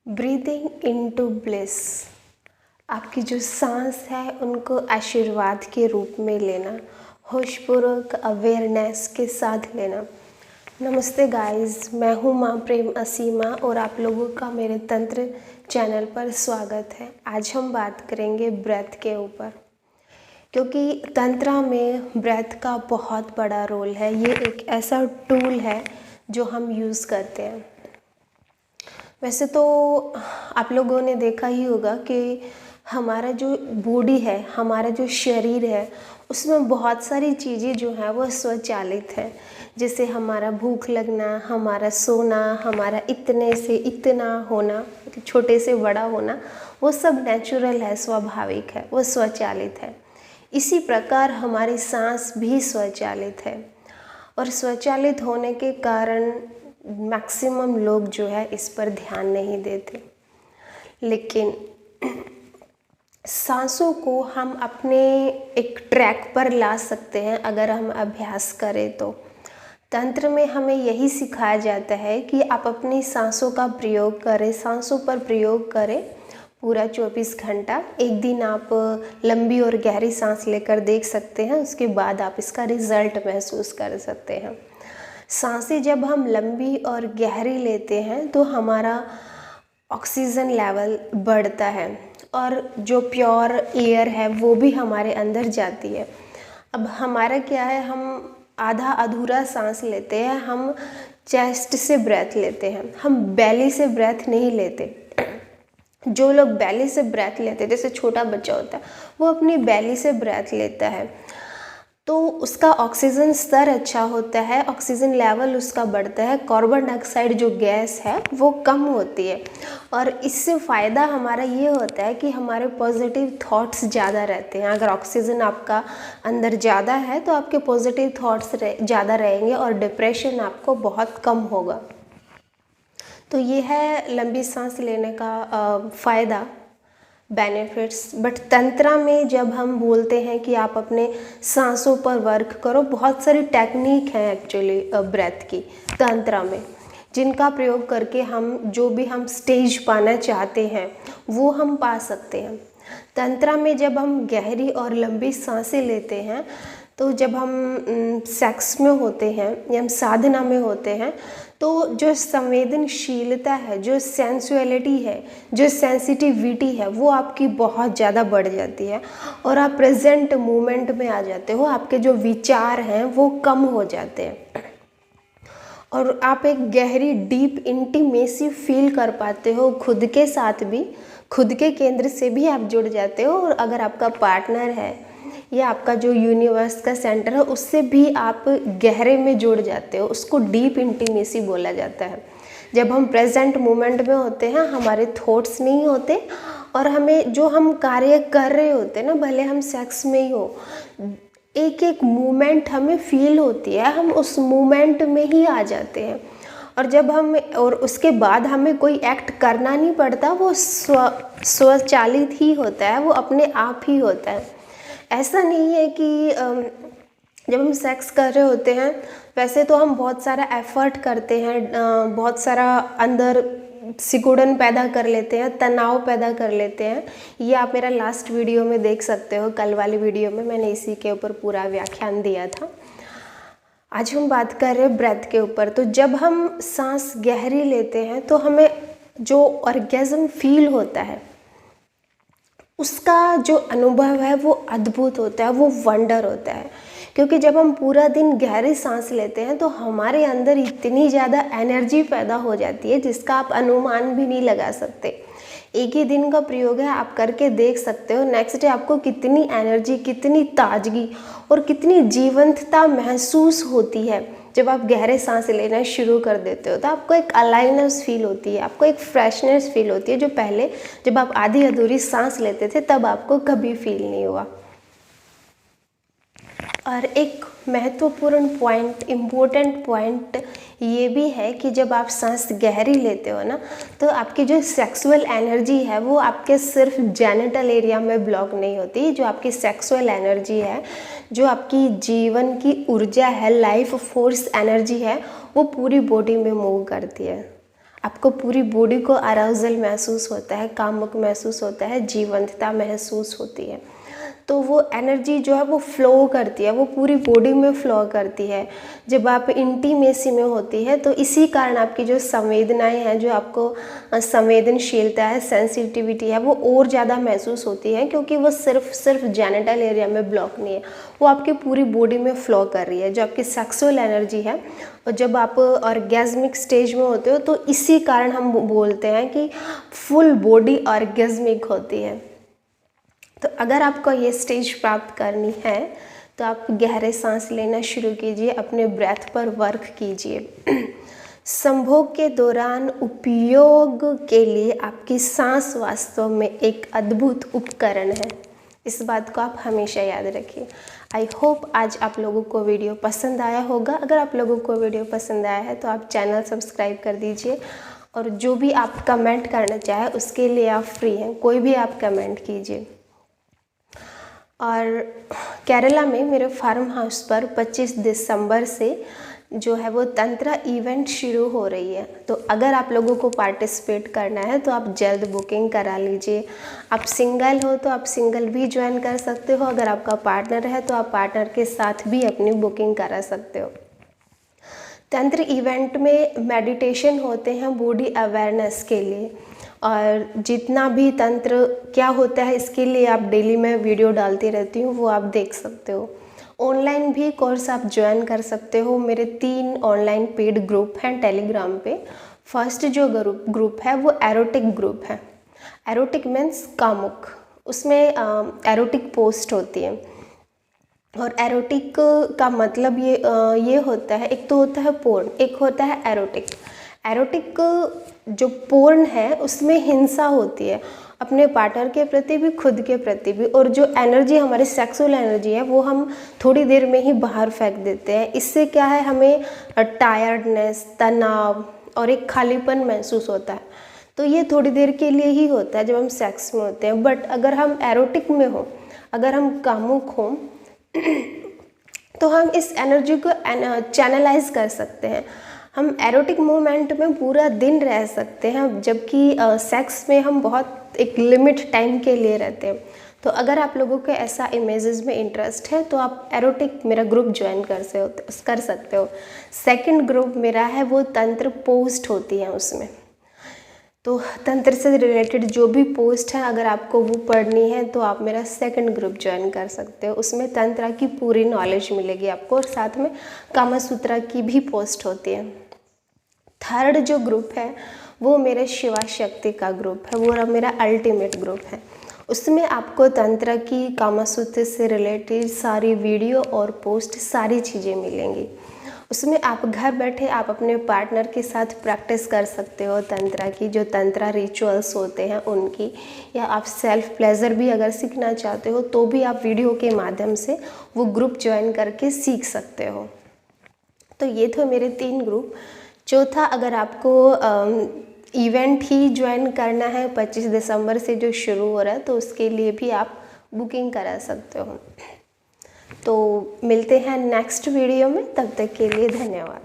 Breathing into bliss. आपकी जो सांस है उनको आशीर्वाद के रूप में लेना, होशपूर्वक अवेयरनेस के साथ लेना। नमस्ते गाइस, मैं हूँ माँ प्रेम असीमा और आप लोगों का मेरे तंत्र चैनल पर स्वागत है। आज हम बात करेंगे ब्रेथ के ऊपर, क्योंकि तंत्र में ब्रेथ का बहुत बड़ा रोल है। ये एक ऐसा टूल है जो हम यूज़ करते हैं। वैसे तो आप लोगों ने देखा ही होगा कि हमारा जो बॉडी है, हमारा जो शरीर है, उसमें बहुत सारी चीज़ें जो हैं वो स्वचालित है। जैसे हमारा भूख लगना, हमारा सोना, हमारा इतने से इतना होना, छोटे से बड़ा होना, वो सब नेचुरल है, स्वाभाविक है, वो स्वचालित है। इसी प्रकार हमारी सांस भी स्वचालित है और स्वचालित होने के कारण मैक्सिमम लोग जो है इस पर ध्यान नहीं देते। लेकिन सांसों को हम अपने एक ट्रैक पर ला सकते हैं अगर हम अभ्यास करें तो। तंत्र में हमें यही सिखाया जाता है कि आप अपनी सांसों का प्रयोग करें, सांसों पर प्रयोग करें पूरा 24 घंटा। एक दिन आप लंबी और गहरी सांस लेकर देख सकते हैं, उसके बाद आप इसका रिज़ल्ट महसूस कर सकते हैं। सांसें जब हम लंबी और गहरी लेते हैं तो हमारा ऑक्सीजन लेवल बढ़ता है और जो प्योर एयर है वो भी हमारे अंदर जाती है। अब हमारा क्या है, हम आधा अधूरा सांस लेते हैं, हम चेस्ट से ब्रेथ लेते हैं, हम बेली से ब्रेथ नहीं लेते। जो लोग बेली से ब्रेथ लेते हैं, जैसे छोटा बच्चा होता है वो अपनी बेली से ब्रेथ लेता है, तो उसका ऑक्सीजन स्तर अच्छा होता है, ऑक्सीजन लेवल उसका बढ़ता है, कार्बन डाइऑक्साइड जो गैस है वो कम होती है। और इससे फ़ायदा हमारा ये होता है कि हमारे पॉजिटिव थॉट्स ज़्यादा रहते हैं। अगर ऑक्सीजन आपका अंदर ज़्यादा है तो आपके पॉजिटिव थॉट्स ज़्यादा रहेंगे और डिप्रेशन आपको बहुत कम होगा। तो ये है लंबी सांस लेने का फ़ायदा, बेनिफिट्स। बट तंत्र में जब हम बोलते हैं कि आप अपने सांसों पर वर्क करो, बहुत सारी टेक्निक है एक्चुअली ब्रेथ की तंत्र में, जिनका प्रयोग करके हम जो भी हम स्टेज पाना चाहते हैं वो हम पा सकते हैं। तंत्र में जब हम गहरी और लंबी सांसें लेते हैं तो जब हम सेक्स में होते हैं या हम साधना में होते हैं तो जो संवेदनशीलता है, जो सेंसुअलिटी है, जो सेंसिटिविटी है, वो आपकी बहुत ज़्यादा बढ़ जाती है और आप प्रेजेंट मोमेंट में आ जाते हो। आपके जो विचार हैं वो कम हो जाते हैं और आप एक गहरी डीप इंटीमेसी फील कर पाते हो। खुद के साथ भी, खुद के केंद्र से भी आप जुड़ जाते हो और अगर आपका पार्टनर है या आपका जो यूनिवर्स का सेंटर है उससे भी आप गहरे में जुड़ जाते हो। उसको डीप इंटीमेसी बोला जाता है। जब हम प्रेजेंट मोमेंट में होते हैं, हमारे थॉट्स नहीं होते और हमें जो हम कार्य कर रहे होते हैं ना, भले हम सेक्स में ही हो, एक एक मोमेंट हमें फील होती है, हम उस मोमेंट में ही आ जाते हैं। और जब हम, और उसके बाद हमें कोई एक्ट करना नहीं पड़ता, वो स्वचालित ही होता है, वो अपने आप ही होता है। ऐसा नहीं है कि जब हम सेक्स कर रहे होते हैं वैसे तो हम बहुत सारा एफर्ट करते हैं, बहुत सारा अंदर सिकुड़न पैदा कर लेते हैं, तनाव पैदा कर लेते हैं। ये आप मेरा लास्ट वीडियो में देख सकते हो, कल वाली वीडियो में मैंने इसी के ऊपर पूरा व्याख्यान दिया था। आज हम बात कर रहे हैं ब्रेथ के ऊपर। तो जब हम सांस गहरी लेते हैं तो हमें जो ऑर्गेज़म फील होता है, उसका जो अनुभव है वो अद्भुत होता है, वो वंडर होता है। क्योंकि जब हम पूरा दिन गहरी सांस लेते हैं तो हमारे अंदर इतनी ज़्यादा एनर्जी पैदा हो जाती है जिसका आप अनुमान भी नहीं लगा सकते। एक ही दिन का प्रयोग है, आप करके देख सकते हो, नेक्स्ट डे आपको कितनी एनर्जी, कितनी ताजगी और कितनी जीवंतता महसूस होती है। जब आप गहरे सांस लेना शुरू कर देते हो तो आपको एक अलाइवनेस फील होती है, आपको एक फ्रेशनेस फील होती है, जो पहले जब आप आधी अधूरी सांस लेते थे तब आपको कभी फील नहीं हुआ। और एक महत्वपूर्ण पॉइंट, इम्पोर्टेंट पॉइंट ये भी है कि जब आप सांस गहरी लेते हो ना, तो आपकी जो सेक्सुअल एनर्जी है वो आपके सिर्फ जेनिटल एरिया में ब्लॉक नहीं होती। जो आपकी सेक्सुअल एनर्जी है, जो आपकी जीवन की ऊर्जा है, लाइफ फोर्स एनर्जी है, वो पूरी बॉडी में मूव करती है। आपको पूरी बॉडी को अराउजल महसूस होता है, कामुक महसूस होता है, जीवंतता महसूस होती है। तो वो एनर्जी जो है वो फ्लो करती है, वो पूरी बॉडी में फ्लो करती है जब आप इंटीमेसी में होती है। तो इसी कारण आपकी जो संवेदनाएं हैं, जो आपको संवेदनशीलता है, सेंसिटिविटी है, वो और ज़्यादा महसूस होती है, क्योंकि वो सिर्फ जेनिटल एरिया में ब्लॉक नहीं है, वो आपकी पूरी बॉडी में फ्लो कर रही है। जो आपकी सेक्सुअल एनर्जी है, और जब आप ऑर्गेज़मिक स्टेज में होते हो, तो इसी कारण हम बोलते हैं कि फुल बॉडी ऑर्गेज़मिक होती है। तो अगर आपको ये स्टेज प्राप्त करनी है तो आप गहरे सांस लेना शुरू कीजिए, अपने ब्रेथ पर वर्क कीजिए। संभोग के दौरान उपयोग के लिए आपकी सांस वास्तव में एक अद्भुत उपकरण है। इस बात को आप हमेशा याद रखिए। आई होप आज आप लोगों को वीडियो पसंद आया होगा। अगर आप लोगों को वीडियो पसंद आया है तो आप चैनल सब्सक्राइब कर दीजिए, और जो भी आप कमेंट करना चाहें उसके लिए आप फ्री हैं, कोई भी आप कमेंट कीजिए। और केरला में मेरे फार्म हाउस पर 25 दिसंबर से जो है वो तंत्रा इवेंट शुरू हो रही है। तो अगर आप लोगों को पार्टिसिपेट करना है तो आप जल्द बुकिंग करा लीजिए। आप सिंगल हो तो आप सिंगल भी ज्वाइन कर सकते हो, अगर आपका पार्टनर है तो आप पार्टनर के साथ भी अपनी बुकिंग करा सकते हो। तंत्र इवेंट में मेडिटेशन होते हैं बॉडी अवेयरनेस के लिए, और जितना भी तंत्र क्या होता है इसके लिए आप डेली मैं वीडियो डालती रहती हूँ, वो आप देख सकते हो। ऑनलाइन भी कोर्स आप ज्वाइन कर सकते हो। मेरे 3 ऑनलाइन पेड ग्रुप हैं टेलीग्राम पे। फर्स्ट जो ग्रुप है वो एरोटिक ग्रुप है। एरोटिक मीन्स कामुक, उसमें एरोटिक पोस्ट होती है। और एरोटिक का मतलब ये होता है, एक तो होता है पोर्न, एक होता है एरोटिक। एरोटिक जो पोर्न है उसमें हिंसा होती है, अपने पार्टनर के प्रति भी, खुद के प्रति भी, और जो एनर्जी हमारी सेक्सुअल एनर्जी है वो हम थोड़ी देर में ही बाहर फेंक देते हैं। इससे क्या है, हमें टायर्डनेस, तनाव और एक खालीपन महसूस होता है। तो ये थोड़ी देर के लिए ही होता है जब हम सेक्स में होते हैं। बट अगर हम एरोटिक में हो, अगर हम कामुक हों तो हम इस एनर्जी को चैनलाइज कर सकते हैं। हम एरोटिक मोमेंट में पूरा दिन रह सकते हैं, जबकि सेक्स में हम बहुत एक लिमिट टाइम के लिए रहते हैं। तो अगर आप लोगों को ऐसा इमेजेस में इंटरेस्ट है तो आप एरोटिक मेरा ग्रुप ज्वाइन कर सकते हो। सेकंड ग्रुप मेरा है वो तंत्र पोस्ट होती है उसमें। तो तंत्र से रिलेटेड जो भी पोस्ट है अगर आपको वो पढ़नी है तो आप मेरा सेकंड ग्रुप ज्वाइन कर सकते हो। उसमें तंत्र की पूरी नॉलेज मिलेगी आपको, और साथ में कामसूत्रा की भी पोस्ट होती है। थर्ड जो ग्रुप है वो मेरे शिवा शक्ति का ग्रुप है, वो मेरा अल्टीमेट ग्रुप है। उसमें आपको तंत्र की, कामसूत्र से रिलेटेड सारी वीडियो और पोस्ट, सारी चीज़ें मिलेंगी। उसमें आप घर बैठे आप अपने पार्टनर के साथ प्रैक्टिस कर सकते हो तंत्रा की, जो तंत्रा रिचुअल्स होते हैं उनकी, या आप सेल्फ प्लेजर भी अगर सीखना चाहते हो तो भी आप वीडियो के माध्यम से वो ग्रुप ज्वाइन करके सीख सकते हो। तो ये थे मेरे 3 ग्रुप। चौथा, अगर आपको इवेंट ही ज्वाइन करना है 25 दिसंबर से जो शुरू हो रहा है, तो उसके लिए भी आप बुकिंग करा सकते हो। तो मिलते हैं नेक्स्ट वीडियो में, तब तक के लिए धन्यवाद।